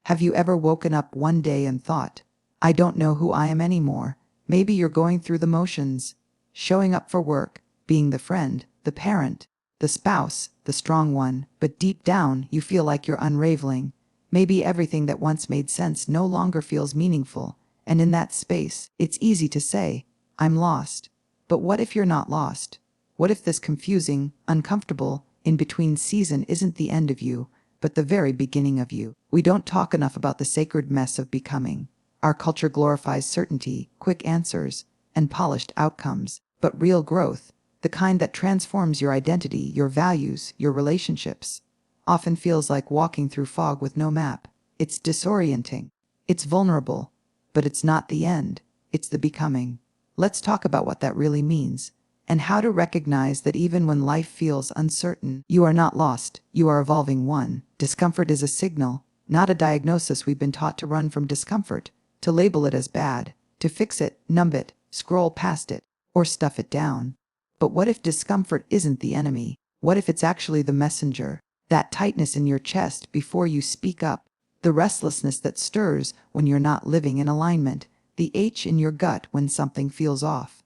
Have you ever woken up one day and thought, I don't know who I am anymore? Maybe you're going through the motions, showing up for work, being the friend, the parent, the spouse, the strong one, but deep down you feel like you're unraveling. Maybe everything that once made sense no longer feels meaningful, and in that space, it's easy to say, I'm lost. But what if you're not lost? What if this confusing, uncomfortable, in-between season isn't the end of you, but the very beginning of you? We don't talk enough about the sacred mess of becoming. Our culture glorifies certainty, quick answers, and polished outcomes. But real growth, the kind that transforms your identity, your values, your relationships, often feels like walking through fog with no map. It's disorienting. It's vulnerable. But it's not the end. It's the becoming. Let's talk about what that really means, and how to recognize that even when life feels uncertain, you are not lost, you are evolving. One, discomfort is a signal, not a diagnosis. We've been taught to run from discomfort, to label it as bad, to fix it, numb it, scroll past it, or stuff it down. But what if discomfort isn't the enemy? What if it's actually the messenger? That tightness in your chest before you speak up, the restlessness that stirs when you're not living in alignment, the ache in your gut when something feels off.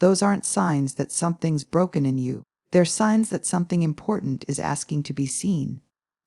Those aren't signs that something's broken in you. They're signs that something important is asking to be seen.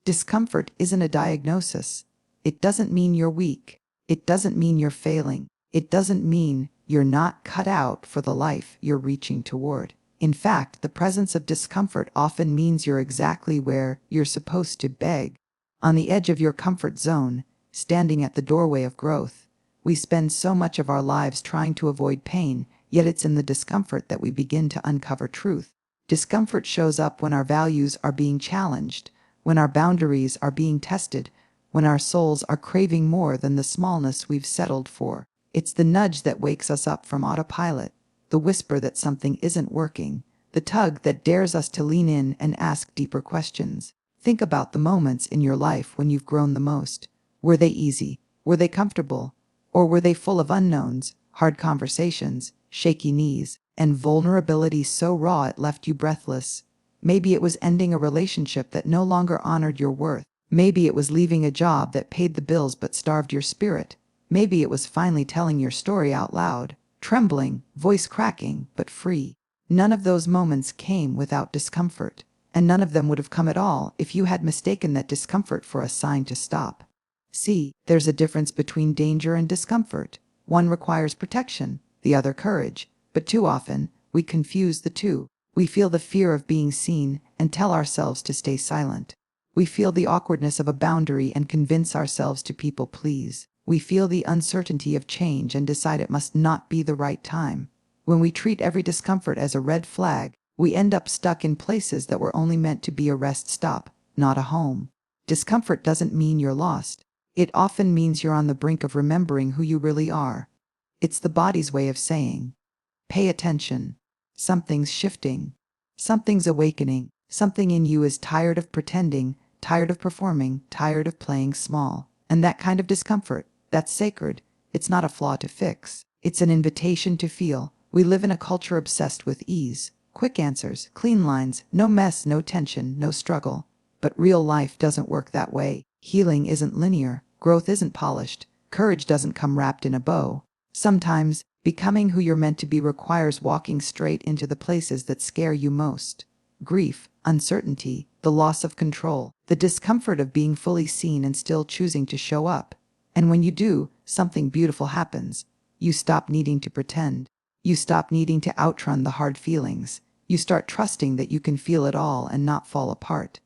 Discomfort isn't a diagnosis. It doesn't mean you're weak. It doesn't mean you're failing. It doesn't mean you're not cut out for the life you're reaching toward. In fact, the presence of discomfort often means you're exactly where you're supposed to be. On the edge of your comfort zone, standing at the doorway of growth. We spend so much of our lives trying to avoid pain, yet it's in the discomfort that we begin to uncover truth. Discomfort shows up when our values are being challenged, when our boundaries are being tested, when our souls are craving more than the smallness we've settled for. It's the nudge that wakes us up from autopilot, the whisper that something isn't working, the tug that dares us to lean in and ask deeper questions. Think about the moments in your life when you've grown the most. Were they easy? Were they comfortable? Or were they full of unknowns, hard conversations, shaky knees, and vulnerability so raw it left you breathless? Maybe it was ending a relationship that no longer honored your worth. Maybe it was leaving a job that paid the bills but starved your spirit. Maybe it was finally telling your story out loud, trembling, voice cracking, but free. None of those moments came without discomfort, and none of them would have come at all if you had mistaken that discomfort for a sign to stop. See, there's a difference between danger and discomfort. One requires protection, the other courage, but too often, we confuse the two. We feel the fear of being seen and tell ourselves to stay silent. We feel the awkwardness of a boundary and convince ourselves to people please. We feel the uncertainty of change and decide it must not be the right time. When we treat every discomfort as a red flag, we end up stuck in places that were only meant to be a rest stop, not a home. Discomfort doesn't mean you're lost. It often means you're on the brink of remembering who you really are. It's the body's way of saying, pay attention. Something's shifting. Something's awakening. Something in you is tired of pretending, tired of performing, tired of playing small. And that kind of discomfort, that's sacred. It's not a flaw to fix. It's an invitation to feel. We live in a culture obsessed with ease. Quick answers, clean lines, no mess, no tension, no struggle. But real life doesn't work that way. Healing isn't linear. Growth isn't polished. Courage doesn't come wrapped in a bow. Sometimes, becoming who you're meant to be requires walking straight into the places that scare you most. Grief, uncertainty, the loss of control, the discomfort of being fully seen and still choosing to show up. And when you do, something beautiful happens. You stop needing to pretend. You stop needing to outrun the hard feelings. You start trusting that you can feel it all and not fall apart.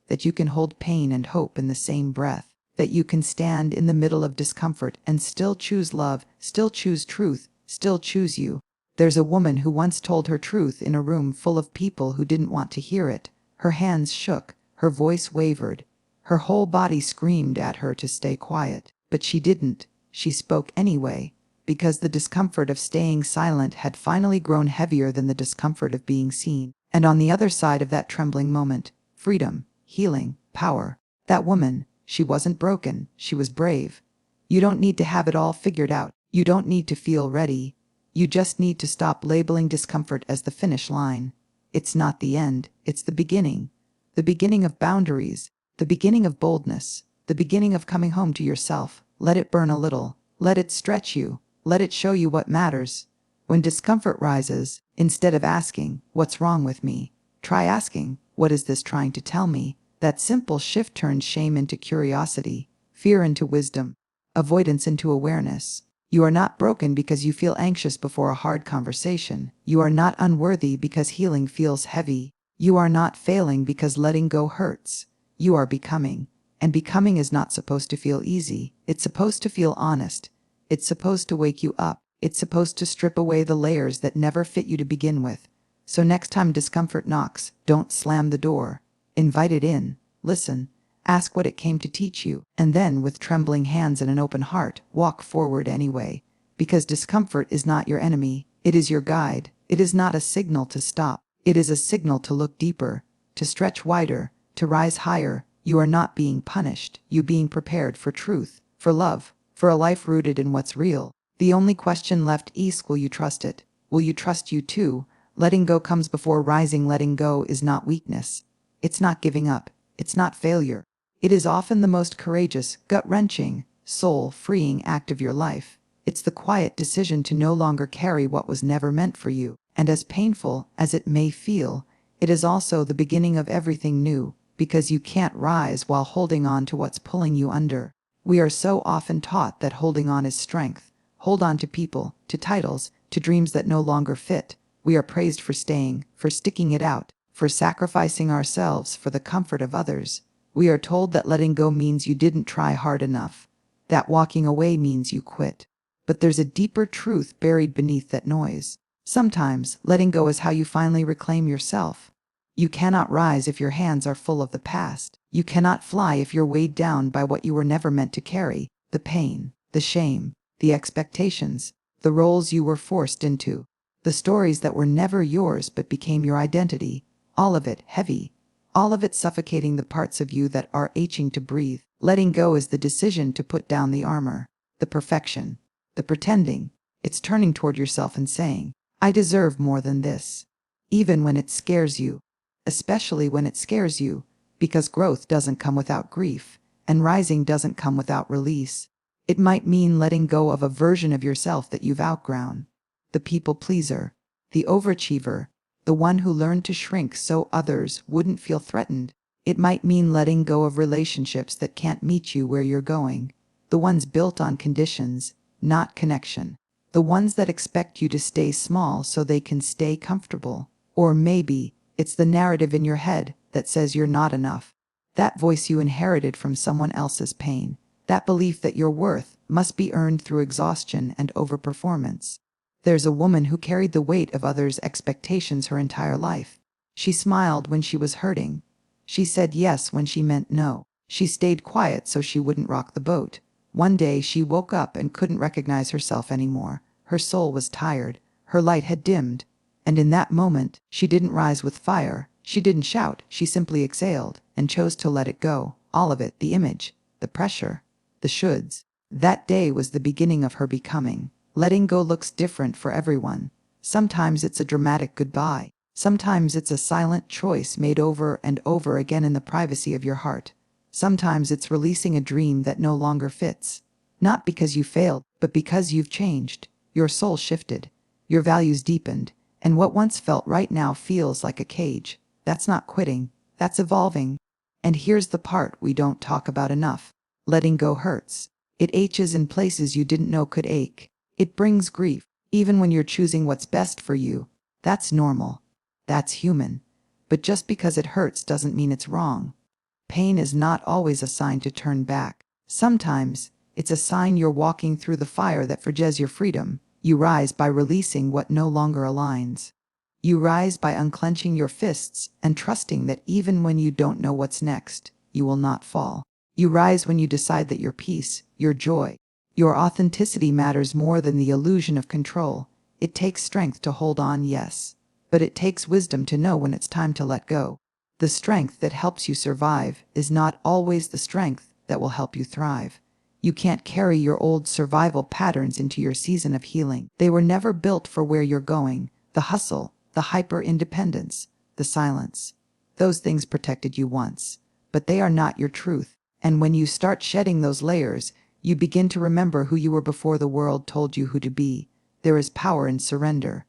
That you can hold pain and hope in the same breath. That you can stand in the middle of discomfort and still choose love, still choose truth, still choose you. There's a woman who once told her truth in a room full of people who didn't want to hear it. Her hands shook, her voice wavered, her whole body screamed at her to stay quiet. But she didn't. She spoke anyway, because the discomfort of staying silent had finally grown heavier than the discomfort of being seen. And on the other side of that trembling moment, freedom, healing, power. That woman, she wasn't broken, she was brave. You don't need to have it all figured out. You don't need to feel ready. You just need to stop labeling discomfort as the finish line. It's not the end, it's the beginning. The beginning of boundaries, the beginning of boldness, the beginning of coming home to yourself. Let it burn a little. Let it stretch you. Let it show you what matters. When discomfort rises, instead of asking, "What's wrong with me?" try asking, "What is this trying to tell me?" That simple shift turns shame into curiosity, fear into wisdom, avoidance into awareness. You are not broken because you feel anxious before a hard conversation. You are not unworthy because healing feels heavy. You are not failing because letting go hurts. You are becoming. And becoming is not supposed to feel easy. It's supposed to feel honest. It's supposed to wake you up. It's supposed to strip away the layers that never fit you to begin with. So next time discomfort knocks, don't slam the door. Invite it in. Listen. Ask what it came to teach you. And then, with trembling hands and an open heart, walk forward anyway. Because discomfort is not your enemy. It is your guide. It is not a signal to stop. It is a signal to look deeper, to stretch wider, to rise higher. You are not being punished. You being prepared for truth, for love, for a life rooted in what's real. The only question left is, will you trust it? Will you trust you too? Letting go comes before rising. Letting go is not weakness. It's not giving up. It's not failure. It is often the most courageous, gut-wrenching, soul-freeing act of your life. It's the quiet decision to no longer carry what was never meant for you. And as painful as it may feel, it is also the beginning of everything new, because you can't rise while holding on to what's pulling you under. We are so often taught that holding on is strength. Hold on to people, to titles, to dreams that no longer fit. We are praised for staying, for sticking it out, for sacrificing ourselves for the comfort of others. We are told that letting go means you didn't try hard enough, that walking away means you quit. But there's a deeper truth buried beneath that noise. Sometimes, letting go is how you finally reclaim yourself. You cannot rise if your hands are full of the past. You cannot fly if you're weighed down by what you were never meant to carry, the pain, the shame, the expectations, the roles you were forced into, the stories that were never yours but became your identity, all of it heavy, all of it suffocating the parts of you that are aching to breathe. Letting go is the decision to put down the armor, the perfection, the pretending. It's turning toward yourself and saying, "I deserve more than this." Even when it scares you. Especially when it scares you, because growth doesn't come without grief, and rising doesn't come without release. It might mean letting go of a version of yourself that you've outgrown. The people pleaser, the overachiever, the one who learned to shrink so others wouldn't feel threatened. It might mean letting go of relationships that can't meet you where you're going. The ones built on conditions, not connection. The ones that expect you to stay small so they can stay comfortable. Or maybe it's the narrative in your head that says you're not enough. That voice you inherited from someone else's pain. That belief that your worth must be earned through exhaustion and overperformance. There's a woman who carried the weight of others' expectations her entire life. She smiled when she was hurting. She said yes when she meant no. She stayed quiet so she wouldn't rock the boat. One day she woke up and couldn't recognize herself anymore. Her soul was tired. Her light had dimmed. And in that moment, she didn't rise with fire. She didn't shout. She simply exhaled and chose to let it go. All of it, the image, the pressure, the shoulds. That day was the beginning of her becoming. Letting go looks different for everyone. Sometimes it's a dramatic goodbye. Sometimes it's a silent choice made over and over again in the privacy of your heart. Sometimes it's releasing a dream that no longer fits. Not because you failed, but because you've changed. Your soul shifted. Your values deepened. And what once felt right now feels like a cage. That's not quitting. That's evolving. And here's the part we don't talk about enough. Letting go hurts. It aches in places you didn't know could ache. It brings grief, even when you're choosing what's best for you. That's normal. That's human. But just because it hurts doesn't mean it's wrong. Pain is not always a sign to turn back. Sometimes, it's a sign you're walking through the fire that forges your freedom. You rise by releasing what no longer aligns. You rise by unclenching your fists and trusting that even when you don't know what's next, you will not fall. You rise when you decide that your peace, your joy, your authenticity matters more than the illusion of control. It takes strength to hold on, yes. But it takes wisdom to know when it's time to let go. The strength that helps you survive is not always the strength that will help you thrive. You can't carry your old survival patterns into your season of healing. They were never built for where you're going. The hustle, the hyper-independence, the silence. Those things protected you once. But they are not your truth. And when you start shedding those layers, you begin to remember who you were before the world told you who to be. There is power in surrender.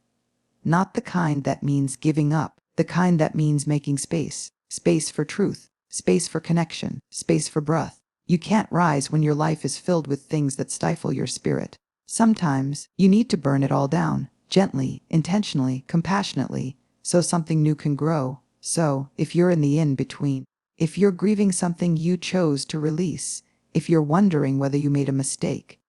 Not the kind that means giving up, the kind that means making space. Space for truth, space for connection, space for breath. You can't rise when your life is filled with things that stifle your spirit. Sometimes, you need to burn it all down, gently, intentionally, compassionately, so something new can grow. So, if you're in the in-between, if you're grieving something you chose to release, if you're wondering whether you made a mistake,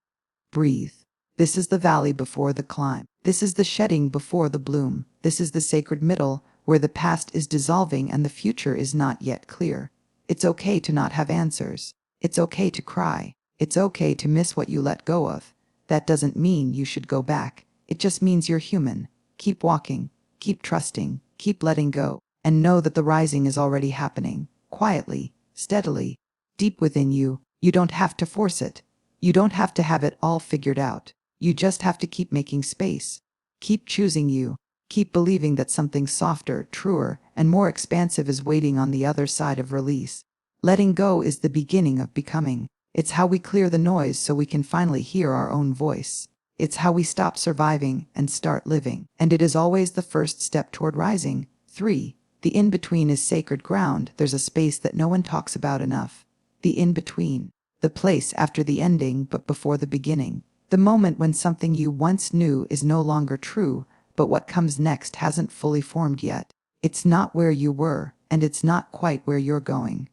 breathe. This is the valley before the climb. This is the shedding before the bloom. This is the sacred middle, where the past is dissolving and the future is not yet clear. It's okay to not have answers. It's okay to cry. It's okay to miss what you let go of. That doesn't mean you should go back. It just means you're human. Keep walking. Keep trusting. Keep letting go. And know that the rising is already happening. Quietly. Steadily. Deep within you. You don't have to force it. You don't have to have it all figured out. You just have to keep making space. Keep choosing you. Keep believing that something softer, truer, and more expansive is waiting on the other side of release. Letting go is the beginning of becoming. It's how we clear the noise so we can finally hear our own voice. It's how we stop surviving and start living. And it is always the first step toward rising. 3. The in-between is sacred ground. There's a space that no one talks about enough. The in-between. The place after the ending but before the beginning. The moment when something you once knew is no longer true, but what comes next hasn't fully formed yet. It's not where you were, and it's not quite where you're going.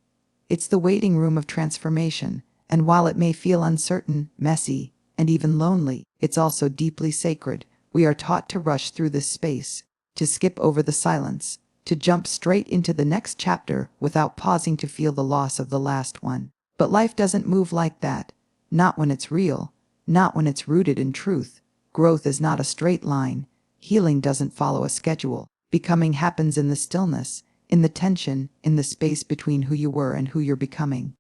It's the waiting room of transformation, and while it may feel uncertain, messy, and even lonely, it's also deeply sacred. We are taught to rush through this space, to skip over the silence, to jump straight into the next chapter without pausing to feel the loss of the last one. But life doesn't move like that. Not when it's real. Not when it's rooted in truth. Growth is not a straight line. Healing doesn't follow a schedule. Becoming happens in the stillness, in the tension, in the space between who you were and who you're becoming.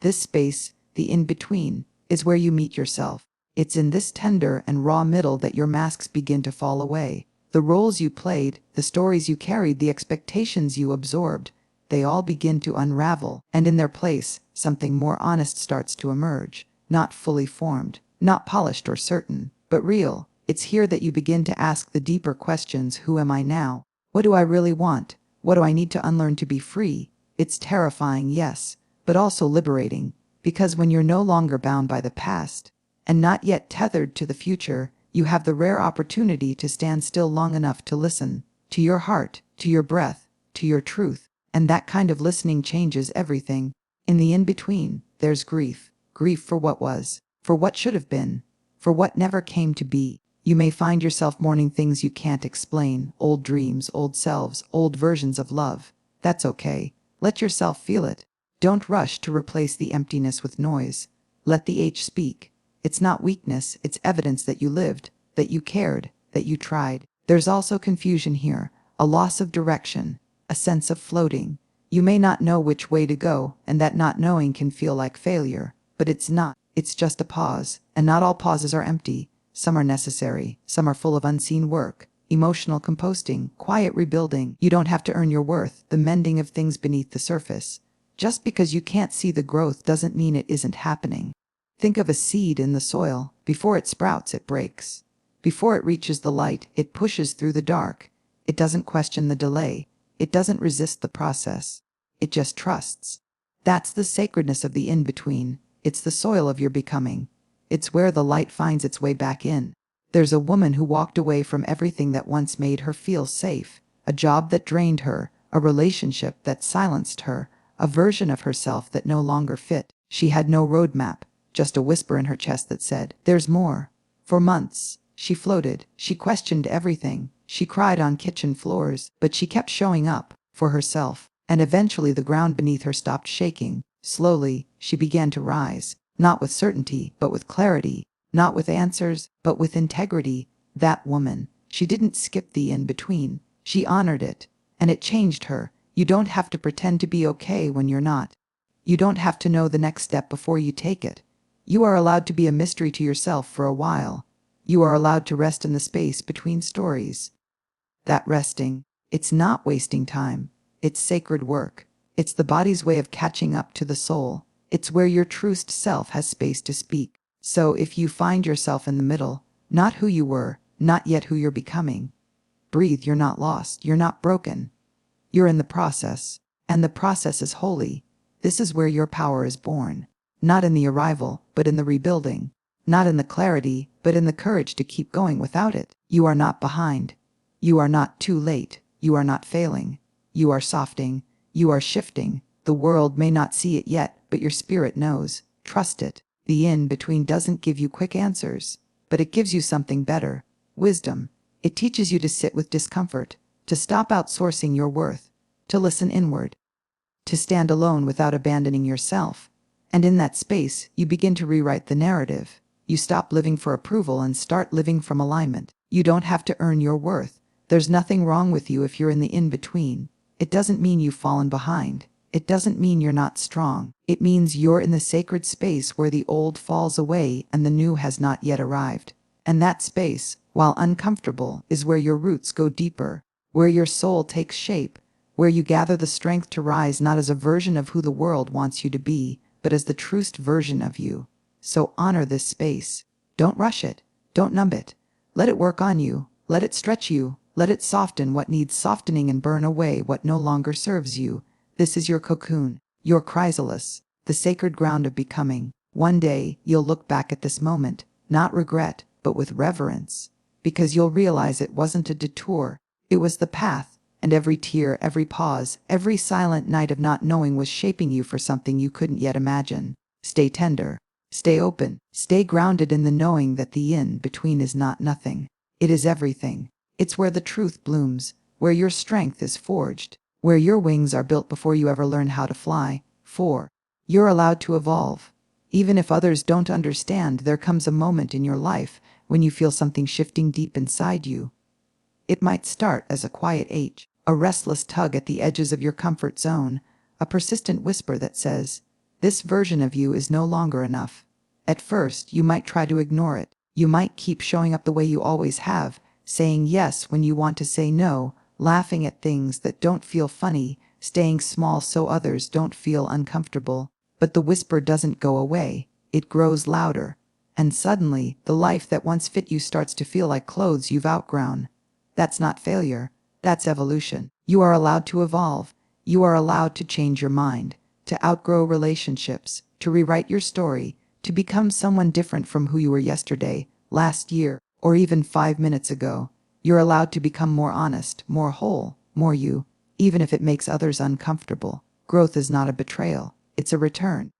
This space, the in-between, is where you meet yourself. It's in this tender and raw middle that your masks begin to fall away. The roles you played, the stories you carried, the expectations you absorbed, they all begin to unravel, and in their place, something more honest starts to emerge. Not fully formed, not polished or certain, but real. It's here that you begin to ask the deeper questions. Who am I now? What do I really want? What do I need to unlearn to be free? It's terrifying, yes, but also liberating, because when you're no longer bound by the past, and not yet tethered to the future, you have the rare opportunity to stand still long enough to listen, to your heart, to your breath, to your truth, and that kind of listening changes everything. In the in-between, there's grief. Grief for what was, for what should have been, for what never came to be. You may find yourself mourning things you can't explain, old dreams, old selves, old versions of love. That's okay. Let yourself feel it. Don't rush to replace the emptiness with noise. Let the H speak. It's not weakness, it's evidence that you lived, that you cared, that you tried. There's also confusion here, a loss of direction, a sense of floating. You may not know which way to go, and that not knowing can feel like failure. But it's not. It's just a pause, and not all pauses are empty. Some are necessary, some are full of unseen work, emotional composting, quiet rebuilding. You don't have to earn your worth, the mending of things beneath the surface. Just because you can't see the growth doesn't mean it isn't happening. Think of a seed in the soil. Before it sprouts, it breaks. Before it reaches the light, it pushes through the dark. It doesn't question the delay. It doesn't resist the process. It just trusts. That's the sacredness of the in-between. It's the soil of your becoming. It's where the light finds its way back in. There's a woman who walked away from everything that once made her feel safe. A job that drained her, a relationship that silenced her, a version of herself that no longer fit. She had no roadmap, just a whisper in her chest that said, "There's more." For months, she floated. She questioned everything. She cried on kitchen floors, but she kept showing up for herself. And eventually the ground beneath her stopped shaking. Slowly, she began to rise, not with certainty, but with clarity, not with answers, but with integrity. That woman, she didn't skip the in-between. She honored it, and it changed her. You don't have to pretend to be okay when you're not. You don't have to know the next step before you take it. You are allowed to be a mystery to yourself for a while. You are allowed to rest in the space between stories. That resting, it's not wasting time. It's sacred work. It's the body's way of catching up to the soul. It's where your truest self has space to speak. So if you find yourself in the middle, not who you were, not yet who you're becoming, breathe. You're not lost. You're not broken. You're in the process. And the process is holy. This is where your power is born. Not in the arrival, but in the rebuilding. Not in the clarity, but in the courage to keep going without it. You are not behind. You are not too late. You are not failing. You are softening. You are shifting. The world may not see it yet, but your spirit knows. Trust it. The in-between doesn't give you quick answers, but it gives you something better. Wisdom. It teaches you to sit with discomfort, to stop outsourcing your worth, to listen inward, to stand alone without abandoning yourself. And in that space, you begin to rewrite the narrative. You stop living for approval and start living from alignment. You don't have to earn your worth. There's nothing wrong with you if you're in the in-between. It doesn't mean you've fallen behind. It doesn't mean you're not strong. It means you're in the sacred space where the old falls away and the new has not yet arrived. And that space, while uncomfortable, is where your roots go deeper, where your soul takes shape, where you gather the strength to rise not as a version of who the world wants you to be, but as the truest version of you. So honor this space. Don't rush it. Don't numb it. Let it work on you. Let it stretch you. Let it soften what needs softening and burn away what no longer serves you. This is your cocoon, your chrysalis, the sacred ground of becoming. One day, you'll look back at this moment, not regret, but with reverence, because you'll realize it wasn't a detour. It was the path, and every tear, every pause, every silent night of not knowing was shaping you for something you couldn't yet imagine. Stay tender. Stay open. Stay grounded in the knowing that the in-between is not nothing. It is everything. It's where the truth blooms, where your strength is forged, where your wings are built before you ever learn how to fly. 4. You're allowed to evolve. Even if others don't understand, there comes a moment in your life when you feel something shifting deep inside you. It might start as a quiet ache, a restless tug at the edges of your comfort zone, a persistent whisper that says, "This version of you is no longer enough." At first, you might try to ignore it. You might keep showing up the way you always have, saying yes when you want to say no, laughing at things that don't feel funny, staying small so others don't feel uncomfortable. But the whisper doesn't go away. It grows louder. And suddenly, the life that once fit you starts to feel like clothes you've outgrown. That's not failure. That's evolution. You are allowed to evolve. You are allowed to change your mind, to outgrow relationships, to rewrite your story, to become someone different from who you were yesterday, last year, or even 5 minutes ago. You're allowed to become more honest, more whole, more you, even if it makes others uncomfortable. Growth is not a betrayal. It's a return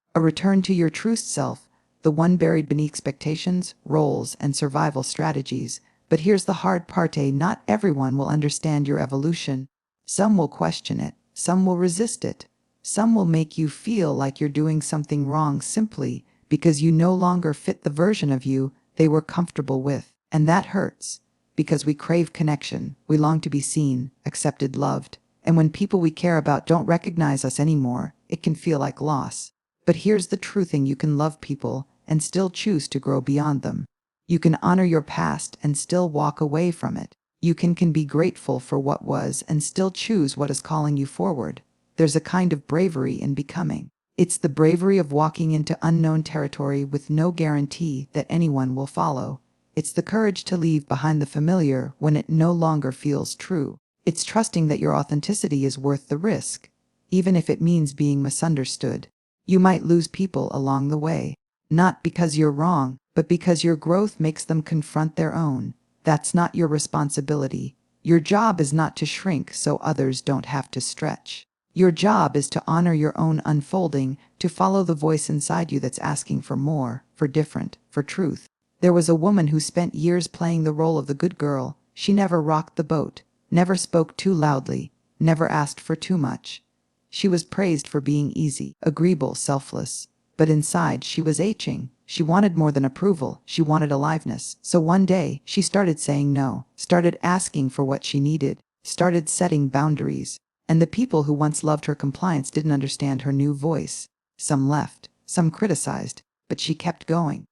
to your true self, the one buried beneath expectations, roles, and survival strategies. But here's the hard part: not everyone will understand your evolution. Some will question it, some will resist it, some will make you feel like you're doing something wrong simply because you no longer fit the version of you they were comfortable with. And that hurts, because we crave connection, we long to be seen, accepted, loved. And when people we care about don't recognize us anymore, it can feel like loss. But here's the true thing: you can love people and still choose to grow beyond them. You can honor your past and still walk away from it. You can be grateful for what was and still choose what is calling you forward. There's a kind of bravery in becoming. It's the bravery of walking into unknown territory with no guarantee that anyone will follow. It's the courage to leave behind the familiar when it no longer feels true. It's trusting that your authenticity is worth the risk, even if it means being misunderstood. You might lose people along the way, not because you're wrong, but because your growth makes them confront their own. That's not your responsibility. Your job is not to shrink so others don't have to stretch. Your job is to honor your own unfolding, to follow the voice inside you that's asking for more, for different, for truth. There was a woman who spent years playing the role of the good girl. She never rocked the boat, never spoke too loudly, never asked for too much. She was praised for being easy, agreeable, selfless. But inside she was aching. She wanted more than approval. She wanted aliveness. So one day, she started saying no, started asking for what she needed, started setting boundaries. And the people who once loved her compliance didn't understand her new voice. Some left, some criticized, but she kept going.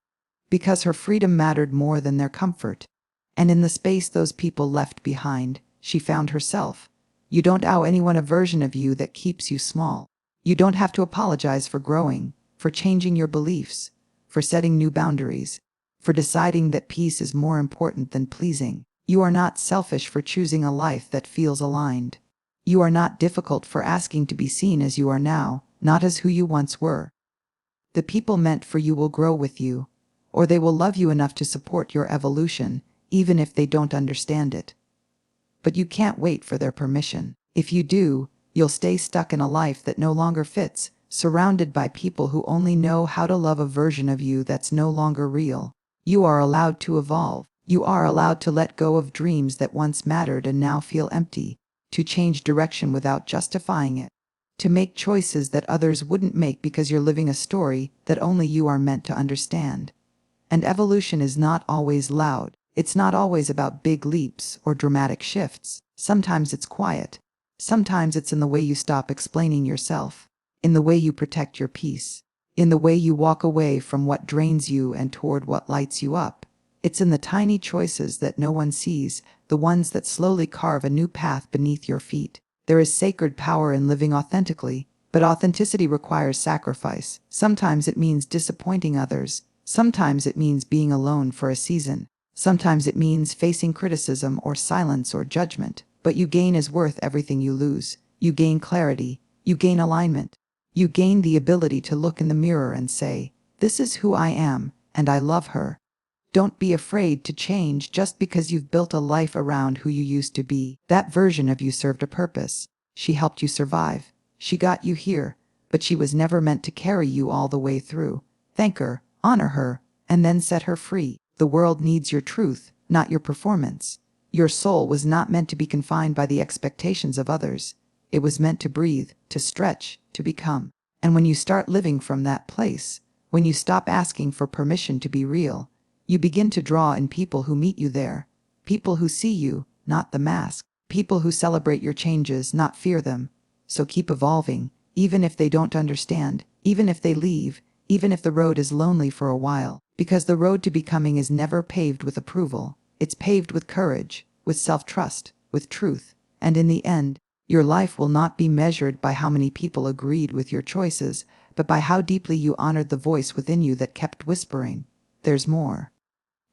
Because her freedom mattered more than their comfort. And in the space those people left behind, she found herself. You don't owe anyone a version of you that keeps you small. You don't have to apologize for growing, for changing your beliefs, for setting new boundaries, for deciding that peace is more important than pleasing. You are not selfish for choosing a life that feels aligned. You are not difficult for asking to be seen as you are now, not as who you once were. The people meant for you will grow with you, or they will love you enough to support your evolution, even if they don't understand it. But you can't wait for their permission. If you do, you'll stay stuck in a life that no longer fits, surrounded by people who only know how to love a version of you that's no longer real. You are allowed to evolve. You are allowed to let go of dreams that once mattered and now feel empty, to change direction without justifying it, to make choices that others wouldn't make because you're living a story that only you are meant to understand. And evolution is not always loud. It's not always about big leaps or dramatic shifts. Sometimes it's quiet. Sometimes it's in the way you stop explaining yourself, in the way you protect your peace, in the way you walk away from what drains you and toward what lights you up. It's in the tiny choices that no one sees, the ones that slowly carve a new path beneath your feet. There is sacred power in living authentically, but authenticity requires sacrifice. Sometimes it means disappointing others. Sometimes it means being alone for a season. Sometimes it means facing criticism or silence or judgment. But you gain is worth everything you lose. You gain clarity. You gain alignment. You gain the ability to look in the mirror and say, "This is who I am, and I love her." Don't be afraid to change just because you've built a life around who you used to be. That version of you served a purpose. She helped you survive. She got you here, but she was never meant to carry you all the way through. Thank her, honor her, and then set her free. The world needs your truth, not your performance. Your soul was not meant to be confined by the expectations of others. It was meant to breathe, to stretch, to become. And when you start living from that place, when you stop asking for permission to be real, you begin to draw in people who meet you there. People who see you, not the mask. People who celebrate your changes, not fear them. So keep evolving, even if they don't understand, even if they leave, even if the road is lonely for a while. Because the road to becoming is never paved with approval. It's paved with courage, with self-trust, with truth. And in the end, your life will not be measured by how many people agreed with your choices, but by how deeply you honored the voice within you that kept whispering, "There's more."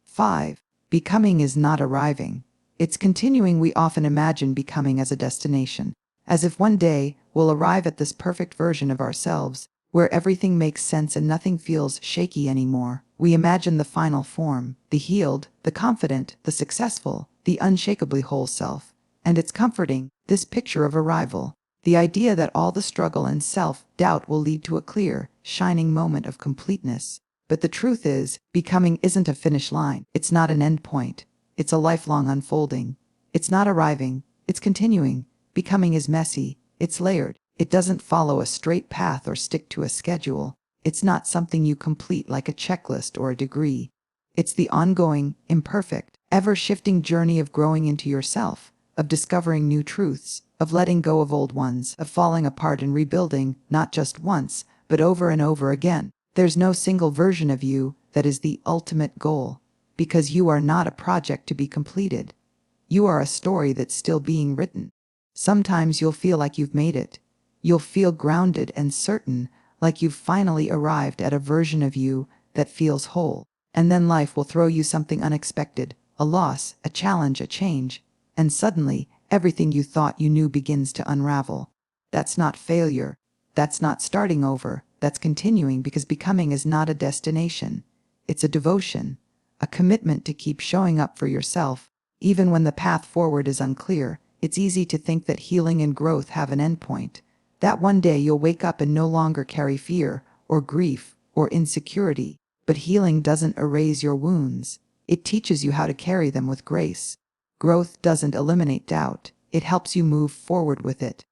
5. Becoming is not arriving. It's continuing. We often imagine becoming as a destination, as if one day we'll arrive at this perfect version of ourselves, where everything makes sense and nothing feels shaky anymore. We imagine the final form, the healed, the confident, the successful, the unshakably whole self. And it's comforting, this picture of arrival, the idea that all the struggle and self-doubt will lead to a clear, shining moment of completeness. But the truth is, becoming isn't a finish line. It's not an end point. It's a lifelong unfolding. It's not arriving. It's continuing. Becoming is messy. It's layered. It doesn't follow a straight path or stick to a schedule. It's not something you complete like a checklist or a degree. It's the ongoing, imperfect, ever-shifting journey of growing into yourself, of discovering new truths, of letting go of old ones, of falling apart and rebuilding, not just once, but over and over again. There's no single version of you that is the ultimate goal, because you are not a project to be completed. You are a story that's still being written. Sometimes you'll feel like you've made it. You'll feel grounded and certain, like you've finally arrived at a version of you that feels whole. And then life will throw you something unexpected, a loss, a challenge, a change, and suddenly everything you thought you knew begins to unravel. That's not failure. That's not starting over. That's continuing, because becoming is not a destination. It's a devotion, a commitment to keep showing up for yourself. Even when the path forward is unclear, it's easy to think that healing and growth have an endpoint. That one day you'll wake up and no longer carry fear, or grief, or insecurity. But healing doesn't erase your wounds. It teaches you how to carry them with grace. Growth doesn't eliminate doubt. It helps you move forward with it.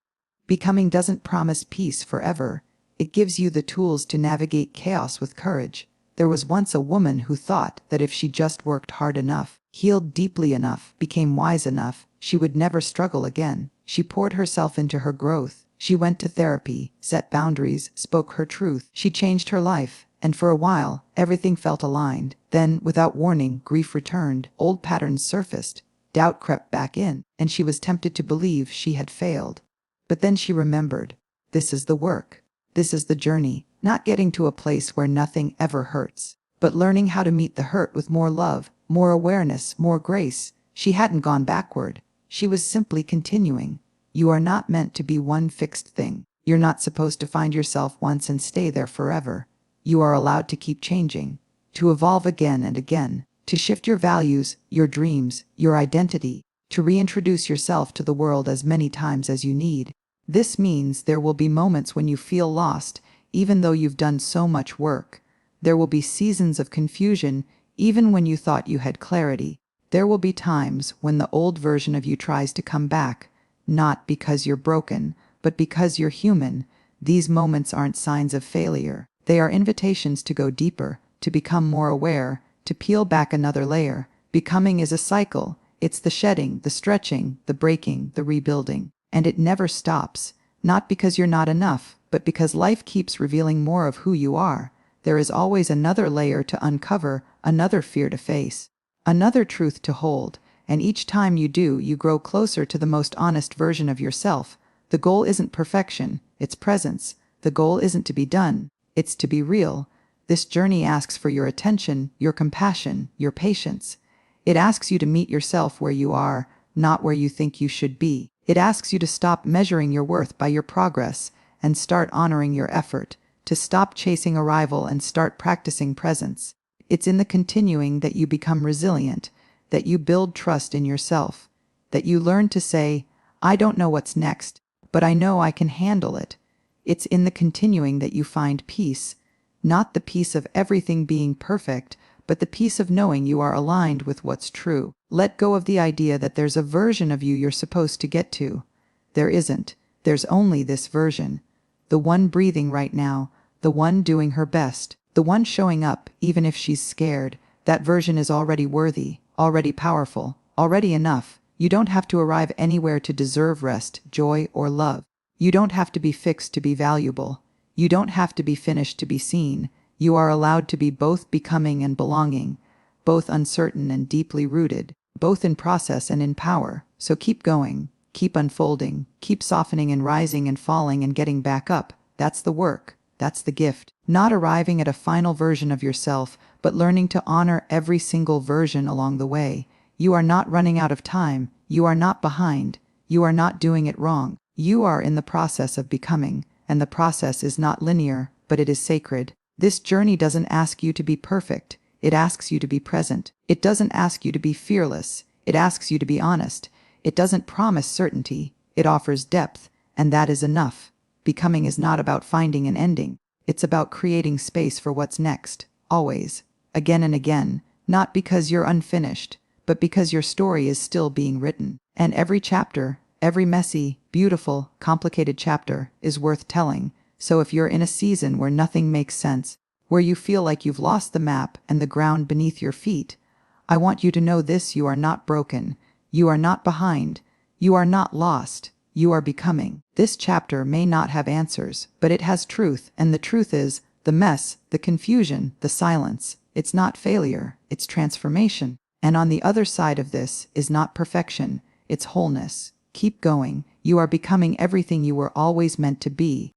Becoming doesn't promise peace forever. It gives you the tools to navigate chaos with courage. There was once a woman who thought that if she just worked hard enough, healed deeply enough, became wise enough, she would never struggle again. She poured herself into her growth. She went to therapy, set boundaries, spoke her truth. She changed her life, and for a while, everything felt aligned. Then, without warning, grief returned, old patterns surfaced, doubt crept back in, and she was tempted to believe she had failed. But then she remembered, this is the work. This is the journey. Not getting to a place where nothing ever hurts, but learning how to meet the hurt with more love, more awareness, more grace. She hadn't gone backward. She was simply continuing. You are not meant to be one fixed thing. You're not supposed to find yourself once and stay there forever. You are allowed to keep changing, to evolve again and again, to shift your values, your dreams, your identity, to reintroduce yourself to the world as many times as you need. This means there will be moments when you feel lost, even though you've done so much work. There will be seasons of confusion, even when you thought you had clarity. There will be times when the old version of you tries to come back, not because you're broken, but because you're human. These moments aren't signs of failure. They are invitations to go deeper, to become more aware, to peel back another layer. Becoming is a cycle. It's the shedding, the stretching, the breaking, the rebuilding. And it never stops. Not because you're not enough, but because life keeps revealing more of who you are. There is always another layer to uncover, another fear to face, another truth to hold. And each time you do, you grow closer to the most honest version of yourself. The goal isn't perfection, it's presence. The goal isn't to be done, it's to be real. This journey asks for your attention, your compassion, your patience. It asks you to meet yourself where you are, not where you think you should be. It asks you to stop measuring your worth by your progress and start honoring your effort, to stop chasing arrival and start practicing presence. It's in the continuing that you become resilient, that you build trust in yourself, that you learn to say, I don't know what's next, but I know I can handle it. It's in the continuing that you find peace, not the peace of everything being perfect, but the peace of knowing you are aligned with what's true. Let go of the idea that there's a version of you you're supposed to get to. There isn't. There's only this version. The one breathing right now, the one doing her best, the one showing up even if she's scared. That version is already worthy, already powerful, already enough. You don't have to arrive anywhere to deserve rest, joy, or love. You don't have to be fixed to be valuable. You don't have to be finished to be seen. You are allowed to be both becoming and belonging, both uncertain and deeply rooted, both in process and in power. So keep going, keep unfolding, keep softening and rising and falling and getting back up. That's the work. That's the gift. Not arriving at a final version of yourself, but learning to honor every single version along the way. You are not running out of time. You are not behind. You are not doing it wrong. You are in the process of becoming, and the process is not linear, but it is sacred. This journey doesn't ask you to be perfect. It asks you to be present. It doesn't ask you to be fearless. It asks you to be honest. It doesn't promise certainty. It offers depth, and that is enough. Becoming is not about finding an ending. It's about creating space for what's next, always, again and again, not because you're unfinished, but because your story is still being written. And every chapter, every messy, beautiful, complicated chapter is worth telling. So if you're in a season where nothing makes sense, where you feel like you've lost the map and the ground beneath your feet, I want you to know this: you are not broken. You are not behind. You are not lost. You are becoming. This chapter may not have answers, but it has truth, and the truth is, the mess, the confusion, the silence, it's not failure, it's transformation. And on the other side of this is not perfection, it's wholeness. Keep going. You are becoming everything you were always meant to be.